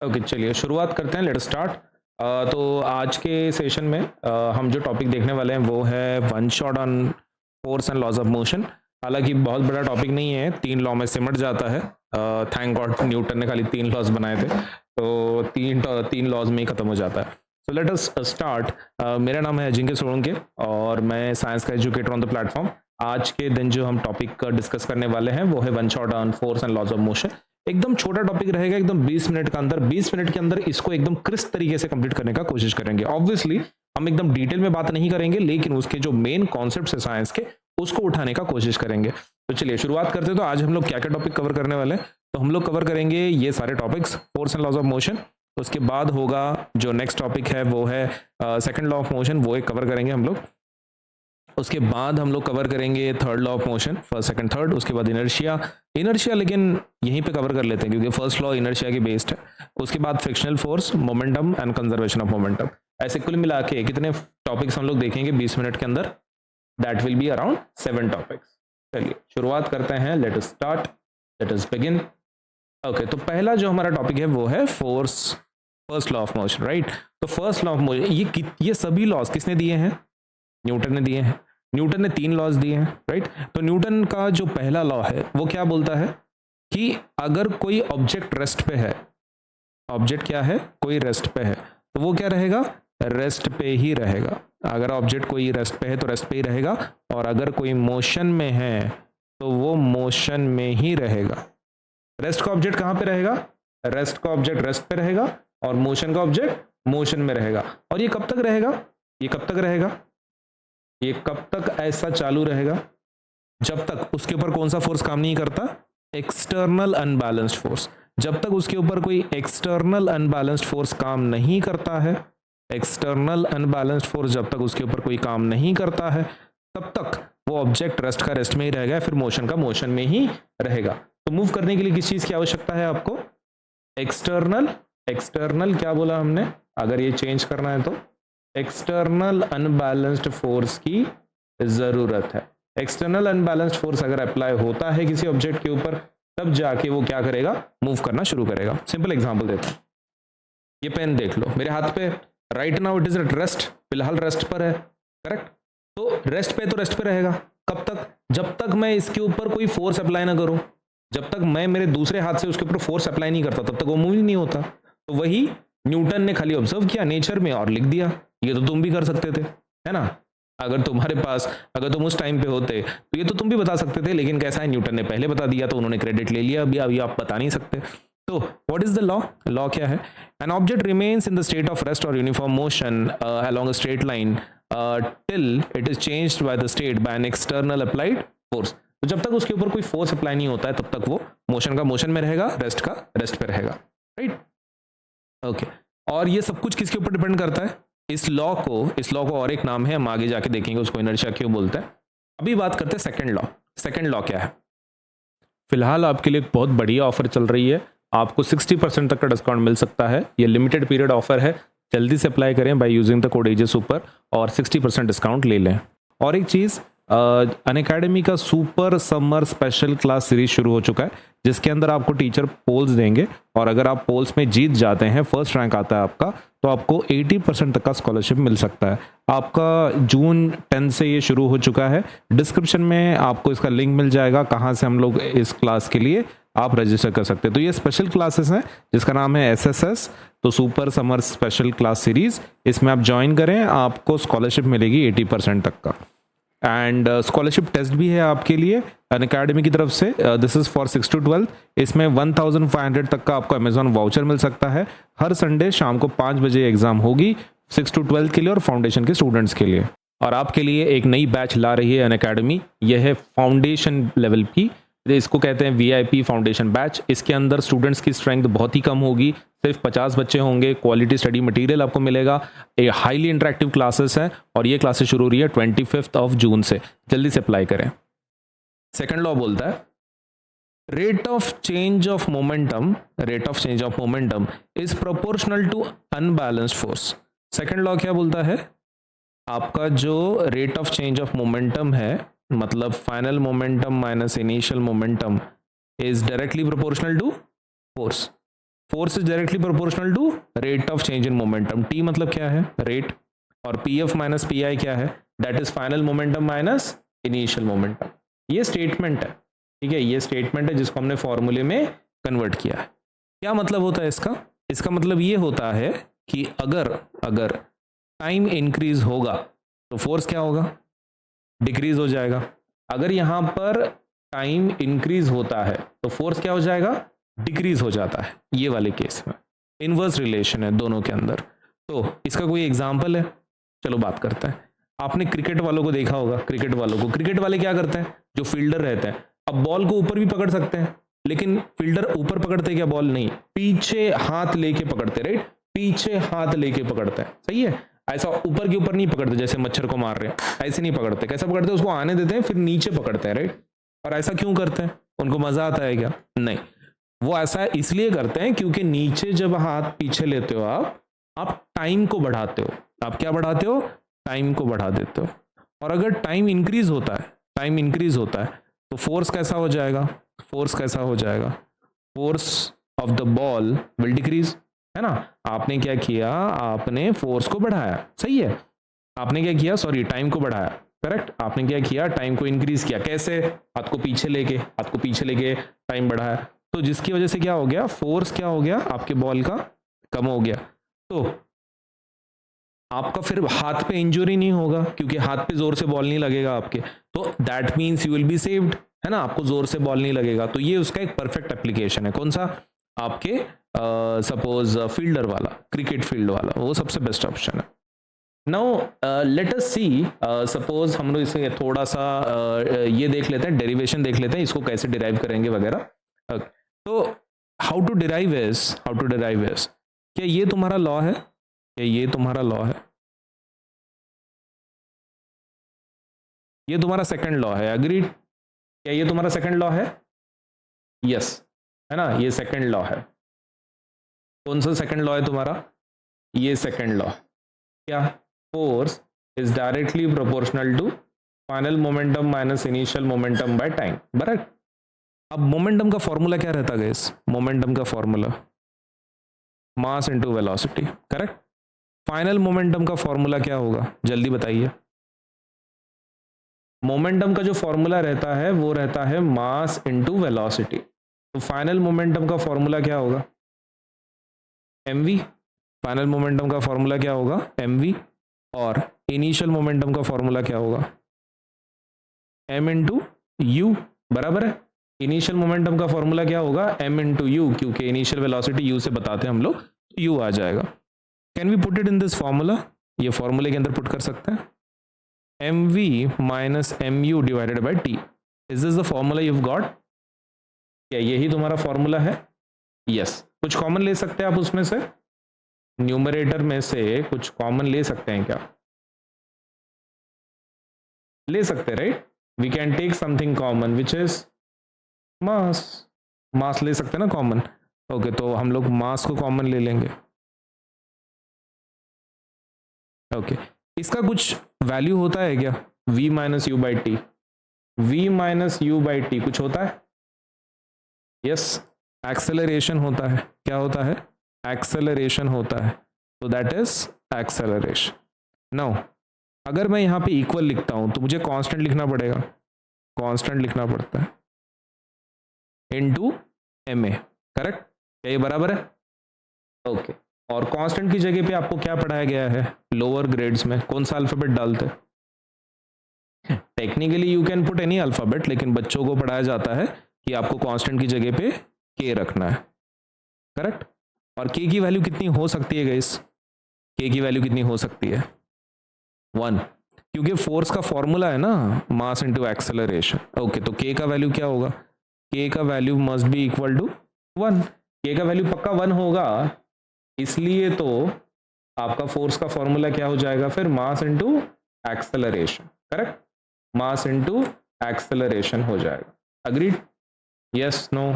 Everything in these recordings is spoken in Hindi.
ओके, चलिए शुरुआत करते हैं। Let start. तो आज के सेशन में हम जो टॉपिक देखने वाले हैं वो है one shot on force and laws of motion. हालांकि बहुत बड़ा टॉपिक नहीं है, 3 लॉ में सिमट जाता है। थैंक गॉड न्यूटन ने खाली 3 लॉज बनाए थे, तो तीन लॉज में ही खत्म हो जाता है। So let us start. मेरा नाम है अजिंक्य सोलंकी और मैं साइंस का एजुकेटर ऑन द प्लेटफॉर्म। आज के दिन जो हम टॉपिक डिस्कस करने वाले हैं वो है one shot on force and laws of motion. एकदम छोटा टॉपिक रहेगा, एकदम 20 मिनट का अंदर, 20 मिनट के अंदर इसको एकदम क्रिस्प तरीके से कंप्लीट करने का कोशिश करेंगे। ऑब्वियसली हम एकदम डिटेल में बात नहीं करेंगे, लेकिन उसके जो मेन कॉन्सेप्ट्स है साइंस के उसको उठाने का कोशिश करेंगे। तो चलिए शुरुआत करते हैं। तो आज हम लोग क्या क्या टॉपिक कवर करने वाले हैं, तो हम लोग कवर करेंगे ये सारे topics, force and laws of motion. उसके बाद होगा जो नेक्स्ट टॉपिक है वो है सेकंड लॉ ऑफ मोशन, वो एक कवर करेंगे हम लोग। उसके बाद हम लोग कवर करेंगे third law of motion, first second third. उसके बाद इनर्शिया। इनर्शिया लेकिन यहीं पे कवर कर लेते हैं क्योंकि फर्स्ट लॉ इनर्शिया की बेस्ड है। उसके बाद frictional force, momentum and conservation of momentum. ऐसे कुल मिला के कितने टॉपिक्स हम लोग देखेंगे 20 मिनट के अंदर? That will be around 7 topics. चलिए शुरुआत करते हैं। Let us start, let us begin. Okay, तो पहला जो हमारा टॉपिक है वो है force, first law of motion, right. तो फर्स्ट लॉ ऑफ मोशन, ये सभी लॉज किसने दिए हैं? न्यूटन ने दिए हैं। न्यूटन ने 3 लॉज दिए हैं, राइट। तो न्यूटन का जो पहला लॉ है वो क्या बोलता है कि अगर कोई ऑब्जेक्ट रेस्ट पे है, ऑब्जेक्ट क्या है, कोई रेस्ट पे है, तो वो क्या रहेगा? रेस्ट पे ही रहेगा। अगर ऑब्जेक्ट कोई रेस्ट पे है तो रेस्ट पे ही रहेगा, और अगर कोई मोशन में है तो वो मोशन में ही रहेगा। रेस्ट का ऑब्जेक्ट कहाँ पे रहेगा? रेस्ट का ऑब्जेक्ट रेस्ट पे रहेगा, और मोशन का ऑब्जेक्ट मोशन में रहेगा। और ये कब तक रहेगा? ये कब तक रहेगा? ये कब तक ऐसा चालू रहेगा? जब तक उसके ऊपर कौन सा फोर्स काम नहीं करता? External unbalanced force. जब तक उसके ऊपर कोई एक्सटर्नल अनबैलेंस्ड फोर्स काम नहीं करता है, एक्सटर्नल अनबैलेंस्ड फोर्स जब तक उसके ऊपर कोई काम नहीं करता है, तब तक वो ऑब्जेक्ट रेस्ट का रेस्ट में ही रहेगा, फिर मोशन का मोशन में ही रहेगा। तो मूव करने के लिए किस चीज की आवश्यकता है आपको? एक्सटर्नल। एक्सटर्नल क्या बोला हमने? अगर ये चेंज करना है तो एक्सटर्नल अनबैलेंस्ड फोर्स की जरूरत है। एक्सटर्नल अनबैलेंस्ड फोर्स अगर अप्लाई होता है किसी ऑब्जेक्ट के ऊपर, तब जाके वो क्या करेगा? मूव करना शुरू करेगा। सिंपल एग्जांपल देता हूं, ये पेन देख लो मेरे हाथ पे, right now it is at rest, फिलहाल रेस्ट पर है, करेक्ट। तो रेस्ट पे तो रेस्ट पे रहेगा। कब तक? जब तक मैं इसके ऊपर कोई फोर्स अप्लाई ना करूं, जब तक मैं मेरे दूसरे हाथ से उसके ऊपर फोर्स अप्लाई नहीं करता, तब तक वो मूव ही नहीं होता। तो वही न्यूटन ने खाली ऑब्जर्व किया नेचर में और लिख दिया। ये तो तुम भी कर सकते थे, है ना? अगर तुम्हारे पास, अगर तुम उस टाइम पे होते तो ये तो तुम भी बता सकते थे, लेकिन कैसा है, न्यूटन ने पहले बता दिया तो उन्होंने क्रेडिट ले लिया। अभी आप बता नहीं सकते। तो what is the law? Law क्या है? An object remains in the state of rest और uniform motion along a straight line till it is changed by the state by an external applied force. तो जब तक उसके ऊपर कोई फोर्स अप्लाई नहीं होता है, तब तक वो मोशन का मोशन में रहेगा, रेस्ट का रेस्ट पे रहेगा, राइट। ओके, और ये सब कुछ किसके ऊपर डिपेंड करता है? इस लॉ को और एक नाम है, हम आगे जाके देखेंगे उसको इनर्शिया क्यों बोलते हैं। अभी बात करते हैं सेकंड लॉ। सेकंड लॉ क्या है? फिलहाल आपके लिए एक बहुत बढ़िया ऑफर चल रही है, आपको 60% तक का डिस्काउंट मिल सकता है। ये लिमिटेड पीरियड ऑफर है, जल्दी से अप्लाई करें बाय यूजिंग द कोड एजेस ऊपर और 60% डिस्काउंट ले लें। और एक चीज़, अनअकैडमी का super summer special class series शुरू हो चुका है, जिसके अंदर आपको टीचर पोल्स देंगे, और अगर आप पोल्स में जीत जाते हैं, फर्स्ट रैंक आता है आपका, तो आपको 80% तक का स्कॉलरशिप मिल सकता है। आपका जून 10 से ये शुरू हो चुका है। डिस्क्रिप्शन में आपको इसका लिंक मिल जाएगा, कहाँ से हम लोग इस क्लास के लिए आप रजिस्टर कर सकते हैं। तो ये स्पेशल क्लासेस हैं जिसका नाम है एसएसएस, तो super summer special class series. इसमें आप ज्वाइन करें, आपको स्कॉलरशिप मिलेगी 80% तक का। एंड स्कॉलरशिप टेस्ट भी है आपके लिए अनअकैडमी की तरफ से। This is for 6 to 12। इसमें 1500 तक का आपको अमेजॉन वाउचर मिल सकता है। हर संडे शाम को 5 बजे एग्जाम होगी 6 to 12 के लिए और फाउंडेशन के स्टूडेंट्स के लिए। और आपके लिए एक नई बैच ला रही है अनअकैडमी, यह है फाउंडेशन लेवल की, इसको कहते हैं वीआईपी फाउंडेशन बैच। इसके अंदर स्टूडेंट्स की स्ट्रेंथ बहुत ही कम होगी, सिर्फ 50 बच्चे होंगे, क्वालिटी स्टडी मटेरियल आपको मिलेगा, ये हाईली इंटरेक्टिव क्लासेस हैं, और ये क्लासेस शुरू हो रही है 25 जून से। जल्दी से अप्लाई करें। सेकंड लॉ बोलता है rate of change of momentum is proportional to unbalanced force. Second law क्या बोलता है? आपका जो rate of change of momentum है, मतलब final momentum minus initial momentum, is directly proportional to force. Force is directly proportional to rate of change in momentum. T मतलब क्या है, रेट, और P F minus P I क्या है, that is final momentum minus initial momentum. ये स्टेटमेंट है, ठीक है, ये स्टेटमेंट है जिसको हमने फॉर्मूले में कन्वर्ट किया है। क्या मतलब होता है इसका, इसका मतलब ये होता है कि अगर टाइम इंक्रीज होगा तो फोर्स क्या होगा, डिक्रीज हो जाएगा। अगर यहां पर टाइम इंक्रीज होता है तो फोर्स क्या हो जाएगा, डिक्रीज हो जाता है। ये वाले केस में इनवर्स रिलेशन है दोनों के अंदर। तो इसका कोई एग्जांपल है, चलो बात करते हैं। आपने क्रिकेट वालों को देखा होगा, क्रिकेट वालों को, क्रिकेट वाले क्या करते हैं, जो फील्डर रहते हैं, अब बॉल को ऊपर भी पकड़ सकते हैं, लेकिन फील्डर ऊपर पकड़ते क्या, बॉल नहीं, पीछे हाथ लेके पकड़ते, राइट, पीछे हाथ लेके पकड़ते हैं, सही है। ऐसा ऊपर के ऊपर नहीं पकड़ते जैसे मच्छर को मार रहे हैं, ऐसे नहीं पकड़ते। कैसा पकड़ते हैं, उसको आने देते हैं फिर नीचे पकड़ते हैं, राइट। और ऐसा क्यों करते हैं, उनको मजा आता है क्या, नहीं, वो ऐसा इसलिए करते हैं क्योंकि नीचे जब हाथ पीछे लेते हो आप टाइम को बढ़ाते हो, आप क्या बढ़ाते हो, टाइम को बढ़ा देते हो। और अगर टाइम इंक्रीज होता है, टाइम इंक्रीज होता है तो फोर्स कैसा हो जाएगा, फोर्स कैसा हो जाएगा, force of the ball will decrease, है ना। आपने क्या किया, आपने फोर्स को बढ़ाया, सही है, आपने क्या किया, सॉरी, टाइम को बढ़ाया, करेक्ट। आपने क्या किया, टाइम को इंक्रीज किया, कैसे, हाथ को पीछे लेके, हाथ को पीछे लेके टाइम बढ़ाया, तो जिसकी वजह से क्या हो गया, फोर्स क्या हो गया आपके बॉल का, कम हो गया। तो आपका फिर हाथ पे इंजरी नहीं होगा क्योंकि हाथ पे जोर से बॉल नहीं लगेगा आपके, तो that means you will be saved, है ना, आपको जोर से बॉल नहीं लगेगा। तो ये उसका एक परफेक्ट एप्लीकेशन है, कौन सा, आपके सपोज फील्डर वाला, क्रिकेट फील्ड वाला, वो सबसे बेस्ट ऑप्शन है। नाउ लेट अस सी, सपोज हम लोग इसे थोड़ा सा ये देख लेते हैं, डेरिवेशन देख लेते हैं, इसको कैसे डिराइव करेंगे वगैरह। तो हाउ टू डिराइव इज, क्या ये तुम्हारा लॉ है, क्या ये तुम्हारा लॉ है, ये तुम्हारा सेकंड लॉ है, अग्रीड, क्या ये तुम्हारा सेकंड लॉ है, यस, है ना, ये सेकंड लॉ है। कौन सा सेकंड लॉ है तुम्हारा, ये सेकंड लॉ, क्या, force is directly proportional to final momentum minus initial momentum by time, बराबर। अब मोमेंटम का फॉर्मूला क्या रहता है, मोमेंटम का formula mass into velocity, correct. Final momentum का फॉर्मूला क्या होगा, जल्दी बताइए। मोमेंटम का जो फॉर्मूला रहता है वो रहता है मास इनटू वेलोसिटी, तो फाइनल मोमेंटम का फॉर्मूला क्या होगा, mv, फाइनल मोमेंटम का फॉर्मूला क्या होगा, mv, और इनिशियल मोमेंटम का फॉर्मूला क्या होगा, m इंटू यू, बराबर है। इनिशियल मोमेंटम का फॉर्मूला क्या होगा, m इंटू यू, क्योंकि इनिशियल वेलोसिटी u से बताते हैं हम लोग, u आ जाएगा। Can we put it in this formula, ये फॉर्मूले के अंदर पुट कर सकते हैं, mv minus mu divided by t, is this the formula you got, क्या यही तुम्हारा फॉर्मूला है, यस। कुछ कॉमन ले सकते हैं आप उसमें से, न्यूमरेटर में से कुछ कॉमन ले सकते हैं क्या, ले सकते हैं, right, we can take something common which is mass, mass ले सकते हैं ना कॉमन, ओके, तो हम लोग मास को कॉमन ले लेंगे, ओके। इसका कुछ वैल्यू होता है क्या, v minus you by T, v minus you by T कुछ होता है, यस, एक्सेलरेशन होता है, क्या होता है, एक्सेलरेशन होता है, तो दैट इज एक्सेलरेशन। नाउ अगर मैं यहाँ पे इक्वल लिखता हूँ तो मुझे कांस्टेंट लिखना पड़ेगा, कांस्टेंट लिखना पड़ता है, इनटू ma, करेक्ट, क्या ये बराबर है, ओके। और कांस्टेंट की जगह पे आपको क्या पढ़ाया गया है, लोअर ग्रेड्स में कौन सा अल्फाबेट डालते हैं, technically you can put any alphabet, लेकिन बच्चों को पढ़ाया जाता है कि आपको कांस्टेंट की जगह पे k रखना है, करेक्ट। और k की वैल्यू कितनी हो सकती है गाइस, k की वैल्यू कितनी हो सकती है, 1, क्योंकि फोर्स का फॉर्मूला है ना मास इनटू एक्सेलरेशन, ओके। तो k का वैल्यू क्या होगा, k का value must be equal to 1, k का वैल्यू पक्का 1 होगा, इसलिए तो आपका फोर्स का फॉर्मूला क्या हो जाएगा फिर, mass into acceleration, correct, mass into acceleration हो जाएगा, agreed, yes, no,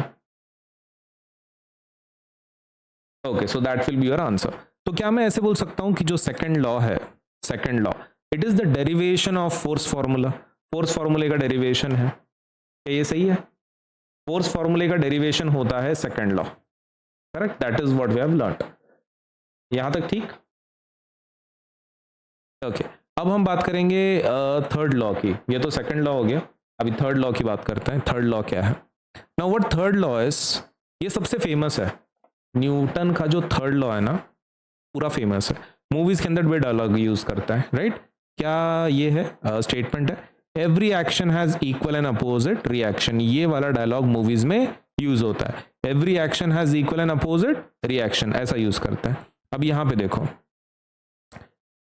okay, so that will be your answer. तो क्या मैं ऐसे बोल सकता हूं कि जो सेकंड लॉ है, second law, it is the derivation of force formula, force फॉर्मूले का डेरिवेशन है, क्या ये सही है, फोर्स फॉर्मूले का डेरिवेशन होता है second law, correct, that is what we have learned. यहां तक ठीक? ओके, अब हम बात करेंगे थर्ड लॉ की। ये तो सेकंड लॉ हो गया, अभी थर्ड लॉ की बात करते हैं। थर्ड लॉ क्या है? Now what third law is, ये सबसे फेमस है, न्यूटन का जो थर्ड लॉ है ना, पूरा फेमस है, मूवीज के अंदर भी डायलॉग यूज करता है, राइट? क्या ये है स्टेटमेंट है, every action has equal and opposite reaction. ये वाला डायलॉग मूवीज में यूज होता है, every action has equal and opposite reaction, ऐसा यूज करता है। अब यहां पे देखो,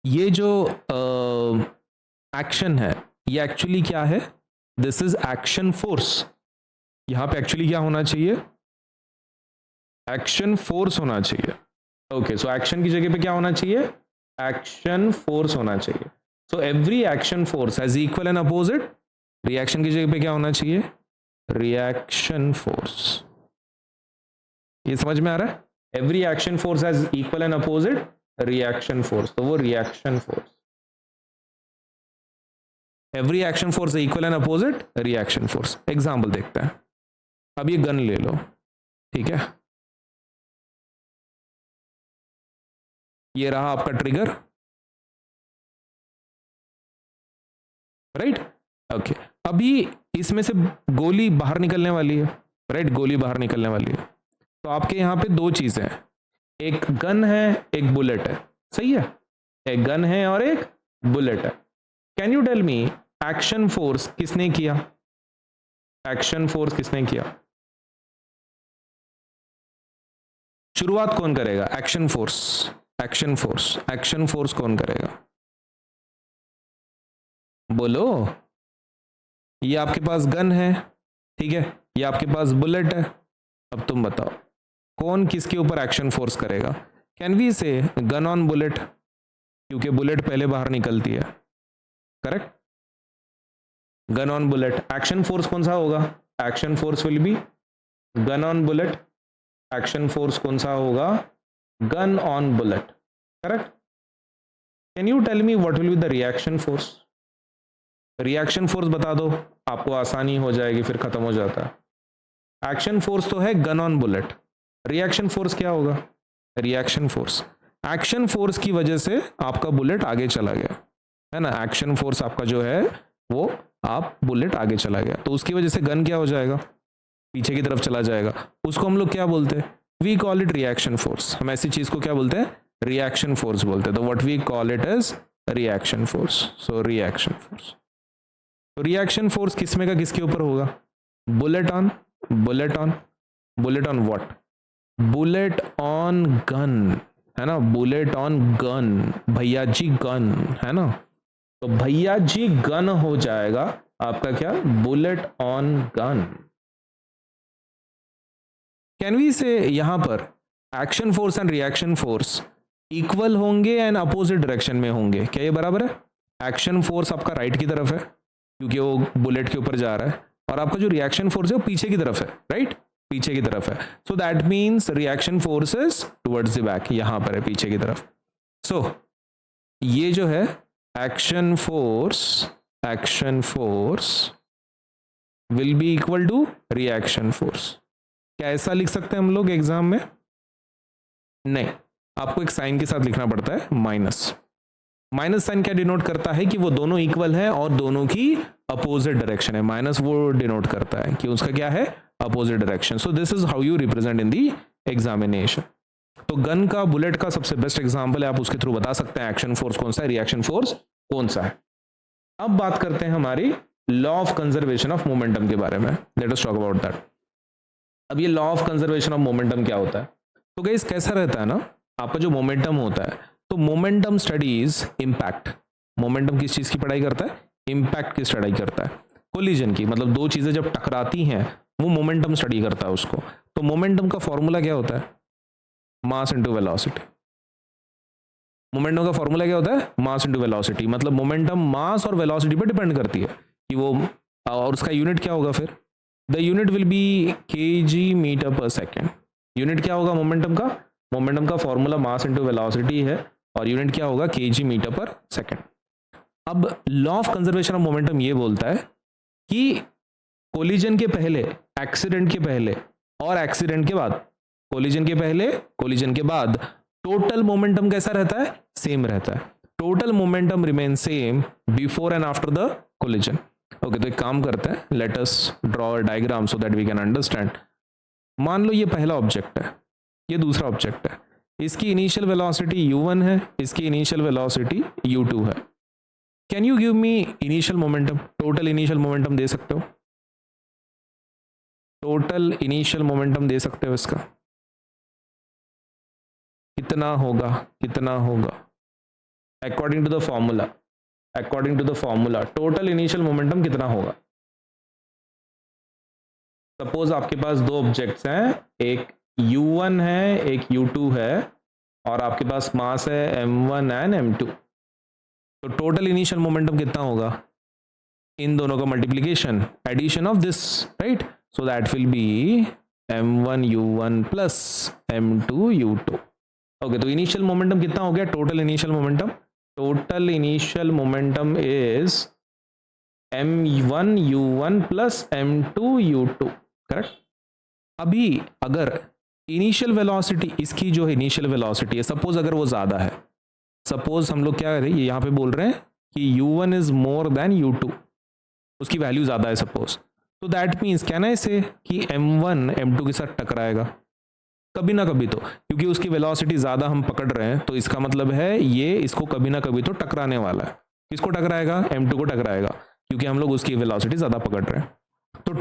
ये जो एक्शन है, ये एक्चुअली क्या है? This is action force. यहां पे एक्चुअली क्या होना चाहिए? एक्शन फोर्स होना चाहिए। ओके, सो एक्शन की जगह पे क्या होना चाहिए? एक्शन फोर्स होना चाहिए। So every action force has equal and opposite reaction की जगह पे क्या होना चाहिए? Reaction force. ये समझ में आ रहा है? Every action force has equal and opposite reaction force, तो वो reaction force, every action force equal and opposite reaction force. Example देखते हैं। अब ये गन ले लो, ठीक है, ये रहा आपका ट्रिगर, राइट? ओके, अभी इसमें से गोली बाहर निकलने वाली है, राइट? गोली बाहर निकलने वाली है, तो आपके यहां पे दो चीजें हैं, एक गन है, एक बुलेट है, सही है? एक गन है और एक बुलेट है। Can you tell me action force किसने किया? एक्शन फोर्स किसने किया? शुरुआत कौन करेगा? Action force, action force, action force कौन करेगा? बोलो। ये आपके पास गन है, ठीक है, ये आपके पास बुलेट है, अब तुम बताओ कौन किसके ऊपर एक्शन फोर्स करेगा? Can we say gun on bullet, क्योंकि बुलेट पहले बाहर निकलती है, correct? Gun on bullet, action force कौन सा होगा? Action force will be gun on bullet, action force कौन सा होगा? Gun on bullet, correct? Can you tell me what will be the reaction force? Reaction force बता दो, आपको आसानी हो जाएगी, फिर खत्म हो जाता है। एक्शन फोर्स तो है gun on bullet, reaction force क्या होगा? रिएक्शन फोर्स, एक्शन फोर्स की वजह से आपका बुलेट आगे चला गया, है ना? एक्शन फोर्स आपका जो है वो आप बुलेट आगे चला गया, तो उसकी वजह से गन क्या हो जाएगा? पीछे की तरफ चला जाएगा। उसको हम लोग क्या बोलते हैं? We call it reaction force. हम ऐसी चीज को क्या बोलते हैं? रिएक्शन फोर्स बोलते हैं। तो what we call it is reaction force. So reaction force, तो रिएक्शन फोर्स किसमें का किसके ऊपर होगा? Bullet on, bullet on, bullet on what? Bullet on gun, है ना? बुलेट ऑन गन, भैया जी गन, है ना? तो भैया जी गन हो जाएगा आपका क्या? Bullet on gun. Can we say यहां पर action force and reaction force equal होंगे एंड अपोजिट डायरेक्शन में होंगे? क्या ये बराबर है? एक्शन फोर्स आपका राइट की तरफ है क्योंकि वो बुलेट के ऊपर जा रहा है, और आपका जो रिएक्शन फोर्स है वो पीछे की तरफ है, राइट? पीछे की तरफ है। So that means reaction force is towards the back, यहां पर है पीछे की तरफ। सो ये जो है action force will be equal to reaction force. क्या ऐसा लिख सकते हैं हम लोग एग्जाम में? नहीं, आपको एक साइन के साथ लिखना पड़ता है, माइनस। माइनस साइन क्या डिनोट करता है? कि वो दोनों इक्वल है और दोनों की अपोजिट डायरेक्शन है। माइनस वो डिनोट करता है कि उसका क्या है? Opposite direction. So this is how you represent in the examination. तो गन का, बुलेट का सबसे बेस्ट एग्जांपल है, आप उसके थ्रू बता सकते हैं एक्शन फोर्स कौन सा है, रिएक्शन फोर्स कौन सा है। अब बात करते हैं हमारी law of conservation of momentum के बारे में। Let us talk about that. अब ये law of conservation of momentum क्या होता है? तो गाइस कैसा रहता है ना, आपका जो मोमेंटम होता है, तो मोमेंटम स्टडीज इंपैक्ट। मोमेंटम किस चीज की पढ़ाई करता है? इंपैक्ट की स्टडी करता है। कोलिजन की, मतलब दो चीजें जब टकराती हैं वो मोमेंटम स्टडी करता है उसको। तो मोमेंटम का फॉर्मूला क्या होता है? Mass into velocity. मोमेंटम का फॉर्मूला क्या होता है? Mass into velocity. मतलब मोमेंटम मास और वेलोसिटी पर डिपेंड करती है कि वो, और उसका यूनिट क्या होगा फिर? The unit will be kg metre per second. Unit क्या होगा मोमेंटम का? मोमेंटम का फॉर्मूला मास इनटू वेलोसिटी है और यूनिट क्या होगा? kg metre per second. अब law of conservation of momentum ये बोलता है कि कोलिजन के पहले, एक्सीडेंट के पहले और एक्सीडेंट के बाद कोलिजन के पहले, कोलिजन के बाद टोटल मोमेंटम कैसा रहता है? सेम रहता है। Total momentum remain same before and after the collision. Okay, तो एक काम करते हैं, let us draw a diagram so that we can understand. मान लो ये पहला ऑब्जेक्ट है, ये दूसरा ऑब्जेक्ट है, इसकी इनिशियल वेलोसिटी u1 है, इसकी इनिशियल वेलोसिटी u2 है। Can you give me initial momentum? Total initial momentum दे सकते हो? टोटल इनिशियल मोमेंटम दे सकते हो इसका? कितना होगा, कितना होगा? According to the formula, according to the formula total initial momentum कितना होगा? सपोज आपके पास दो ऑब्जेक्ट्स हैं, एक u1 है, एक u2 है, और आपके पास मास है m1 एंड m2। तो टोटल इनिशियल मोमेंटम कितना होगा? इन दोनों का multiplication, addition of this, right? So that will be m1 u1 plus m2 u2। Okay, तो इनिशियल मोमेंटम कितना हो गया? Total initial momentum, total initial momentum is m1 u1 plus m2 u2, correct? अभी अगर इनिशियल वेलोसिटी, इसकी जो है इनिशियल वेलोसिटी है, सपोज अगर वो ज़्यादा है, सपोज हम लोग क्या करें, यहाँ पे बोल रहे हैं कि u1 is more than u2, उसकी वैल्यू ज़्यादा है सपोज, तो दैट मीन्स कैन आई से कि m1 m2 के साथ टकराएगा कभी ना कभी, तो क्योंकि उसकी वेलोसिटी ज़्यादा हम पकड़ रहे हैं, तो इसका मतलब है ये इसको कभी ना कभी तो टकराने वाला है। किसको टकराएगा? m2 को टकराएगा, क्योंकि हम लोग उसकी वेलोसिटी ज़्यादा पकड़ रहे हैं। तो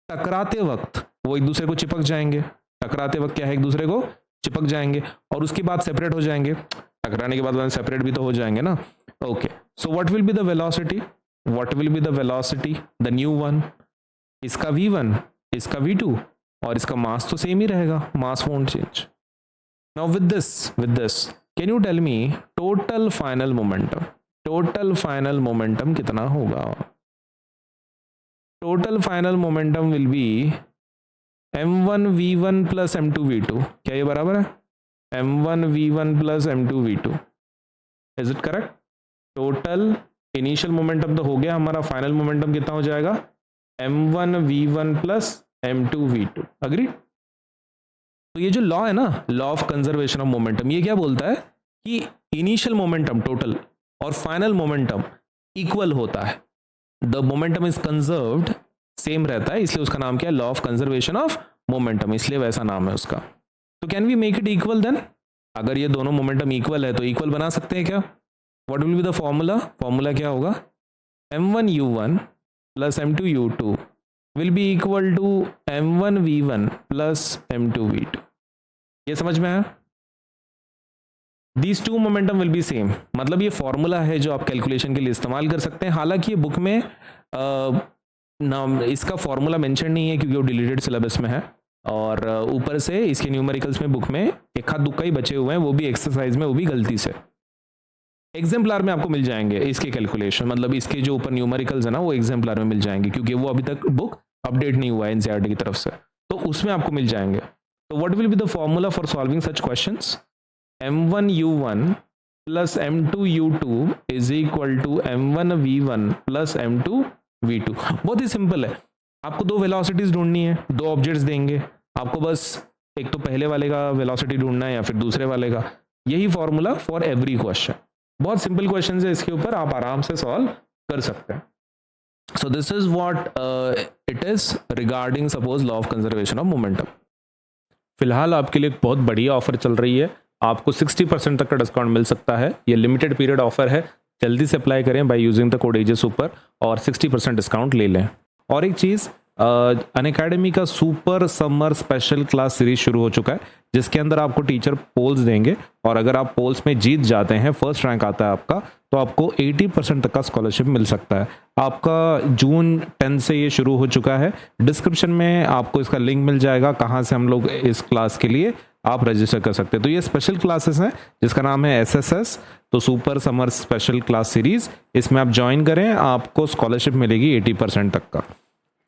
टकराते वक्त वो एक दूसरे को चिपक जाएंगे, टकराते वक्त क्या है, एक दूसरे को चिपक जाएंगे, और उसके बाद सेपरेट हो जाएंगे। टकराने के बाद सेपरेट भी तो हो जाएंगे ना। Okay, so what will be the velocity? What will be the velocity? The new one, इसका v1, इसका v2, और इसका मास तो सेम ही रहेगा, mass won't change. Now with this can you tell me total final momentum? Total final momentum कितना होगा? Total final momentum will be m1 v1 plus m2 v2। क्या ये बराबर है? m1 v1 plus m2 v2, is it correct? Total initial momentum तो हो गया, हमारा फाइनल मोमेंटम कितना हो जाएगा? m1 v1 plus m2 v2, agree? तो ये जो लॉ है ना, law of conservation of momentum, ये क्या बोलता है कि इनिशियल मोमेंटम टोटल और फाइनल मोमेंटम इक्वल होता है। The momentum is conserved, same रहता है, इसलिए उसका नाम क्या है? Law of conservation of momentum, इसलिए वैसा नाम है उसका। तो can we make it equal then? अगर ये दोनों मोमेंटम इक्वल है तो इक्वल बना सकते हैं क्या? What will be the formula? Formula क्या होगा? m1 u1 plus m2 u2 will be equal to m1 v1 plus m2 v2। ये समझ में आया? These two momentum will be same, मतलब ये फॉर्मूला है जो आप कैलकुलेशन के लिए इस्तेमाल कर सकते हैं। हालांकि ये बुक में इसका फॉर्मूला मेंशन नहीं है, क्योंकि वो डिलीटेड सिलेबस में है, और ऊपर से इसके न्यूमेरिकल्स में बुक में एक हाथ दुक्का ही बचे हुए हैं, वो भी एक्सरसाइज में, वो भी गलती से। एग्जाम्पलर में आपको मिल जाएंगे इसके कैलकुलेशन, मतलब इसके जो ऊपर न्यूमेरिकल्स है ना, वो एग्जाम्पलर में मिल जाएंगे, क्योंकि वो अभी तक बुक अपडेट नहीं हुआ है एनसीईआरटी की तरफ से, तो उसमें आपको मिल जाएंगे। तो what will be the formula for solving such questions? m1 u1 plus m2 u2 is equal to m1 v1 plus m2 v2। बहुत ही सिंपल है, आपको दो वेलोसिटीज ढूंढनी है, दो ऑब्जेक्ट्स देंगे आपको, बस एक तो पहले वाले का वेलोसिटी ढूंढना है या फिर दूसरे वाले का। यही फॉर्मूला फॉर एवरी क्वेश्चन, बहुत सिंपल क्वेश्चन है, इसके ऊपर आप आराम से सॉल्व कर सकते हैं। So this is what it is regarding suppose law of conservation of momentum. फिलहाल आपके लिए एक बहुत बढ़िया ऑफर चल रही है, आपको 60% तक का डिस्काउंट मिल सकता है। ये लिमिटेड पीरियड ऑफर है, जल्दी से अप्लाई करें बाय यूजिंग द कोड एजेस ऊपर, और 60% डिस्काउंट ले लें। और एक चीज़, अनअकैडमी का super summer special class series शुरू हो चुका है, जिसके अंदर आपको टीचर पोल्स देंगे, और अगर आप पोल्स में जीत जाते हैं, फर्स्ट रैंक आता है आपका, तो आपको 80% तक का स्कॉलरशिप मिल सकता है। आपका जून 10 से ये शुरू हो चुका है। डिस्क्रिप्शन में आपको इसका लिंक मिल जाएगा, कहाँ से हम लोग इस क्लास के लिए आप रजिस्टर कर सकते हैं। तो ये स्पेशल क्लासेस हैं, जिसका नाम है SSS, तो super summer special class series. इसमें आप ज्वाइन करें, आपको स्कॉलरशिप मिलेगी 80% तक का,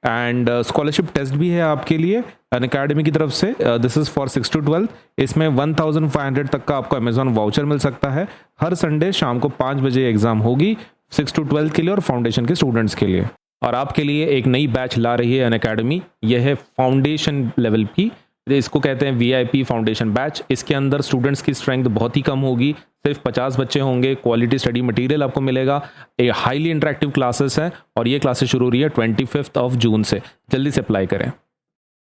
एंड स्कॉलरशिप टेस्ट भी है आपके लिए अनअकैडमी की तरफ से। This is for 6 to 12। इसमें 1500 तक का आपको अमेजॉन वाउचर मिल सकता है। हर संडे शाम को 5 बजे एग्जाम होगी 6 to 12 के लिए और फाउंडेशन के स्टूडेंट्स के लिए। और आपके लिए एक नई बैच ला रही है अनअकैडमी, यह है फाउंडेशन लेवल की इसको कहते हैं VIP फाउंडेशन बैच। इसके अंदर स्टूडेंट्स की स्ट्रेंथ बहुत ही कम होगी, सिर्फ 50 बच्चे होंगे, क्वालिटी स्टडी मटेरियल आपको मिलेगा, ये हाईली इंटरेक्टिव क्लासेस हैं और ये क्लासेस शुरू हो रही है 25 जून से। जल्दी से अप्लाई करें।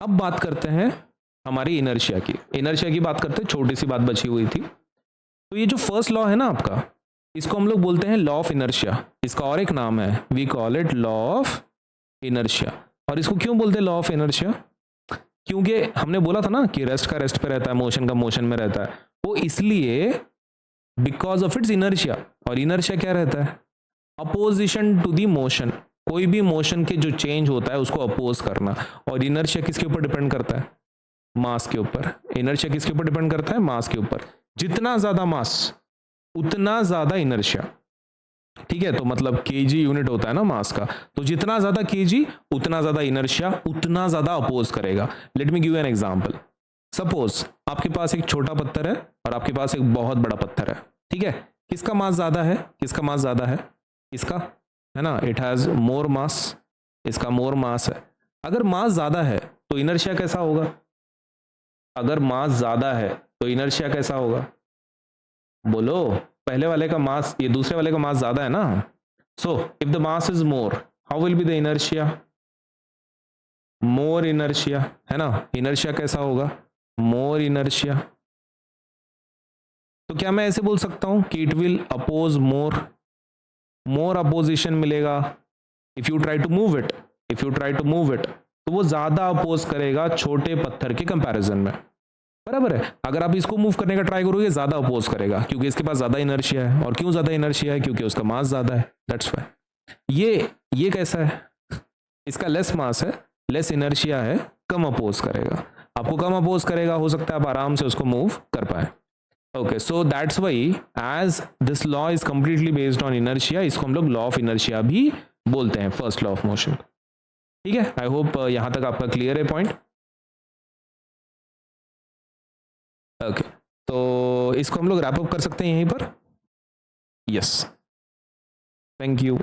अब बात करते हैं हमारी इनर्शिया की। इनर्शिया की बात करते हैं, छोटी सी बात बची हुई थी। तो ये जो फर्स्ट लॉ है ना आपका, इसको हम लोग बोलते हैं लॉ ऑफ इनर्शिया। इसका और एक नाम है, we call it law of inertia. और इसको क्यों बोलते हैं लॉ ऑफ इनर्शिया? क्योंकि हमने बोला था ना कि रेस्ट का रेस्ट पे रहता है, मोशन का मोशन में रहता है। वो इसलिए बिकॉज ऑफ इट्स इनर्शिया। और इनर्शिया क्या रहता है? Opposition to the motion. कोई भी मोशन के जो चेंज होता है उसको अपोज करना। और इनर्शिया किसके ऊपर डिपेंड करता है? मास के ऊपर। इनर्शिया किसके ऊपर डिपेंड करता है? मास के ऊपर। जितना ज्यादा मास उतना ज्यादा इनर्शिया। ठीक है, तो मतलब केजी यूनिट होता है ना मास का, तो जितना ज्यादा केजी उतना ज्यादा इनर्शिया, उतना ज्यादा अपोज करेगा। Let me give an example. Suppose आपके पास एक छोटा पत्थर है और आपके पास एक बहुत बड़ा पत्थर है। ठीक है, किसका मास ज्यादा है? किसका मास ज्यादा है? इसका, है ना, इट हैज मोर मास। इसका मोर मास है। अगर मास ज्यादा है तो इनर्शिया कैसा होगा? अगर मास ज्यादा है तो इनर्शिया कैसा होगा? बोलो। पहले वाले का मास, ये दूसरे वाले का मास ज्यादा है ना। So if the mass is more, how will be the inertia? More inertia, है ना। इनर्शिया कैसा होगा? More inertia. तो क्या मैं ऐसे बोल सकता हूं कि it will oppose more, more opposition मिलेगा if you try to move it. If you try to move it तो वो ज्यादा अपोज करेगा छोटे पत्थर के कंपैरिजन में, बराबर है। अगर आप इसको मूव करने का ट्राई करोगे ज्यादा अपोज करेगा, क्योंकि इसके पास ज्यादा इनर्शिया है। और क्यों ज्यादा इनर्शिया है? क्योंकि उसका मास ज्यादा है, दैट्स व्हाई। ये कैसा है? इसका लेस मास है, लेस इनर्शिया है, कम अपोज करेगा। आपको कम अपोज करेगा, हो सकता है आप आराम से उसको मूव कर पाए। Okay, so that's why as this law is completely based on inertia, इसको हम लोग लॉ ऑफ इनर्शिया भी बोलते हैं, फर्स्ट लॉ ऑफ मोशन। ठीक है, आई होप यहां तक आपका क्लियर है पॉइंट। ओके, तो इसको हम लोग रैप अप कर सकते हैं यहीं पर। Yes, thank you.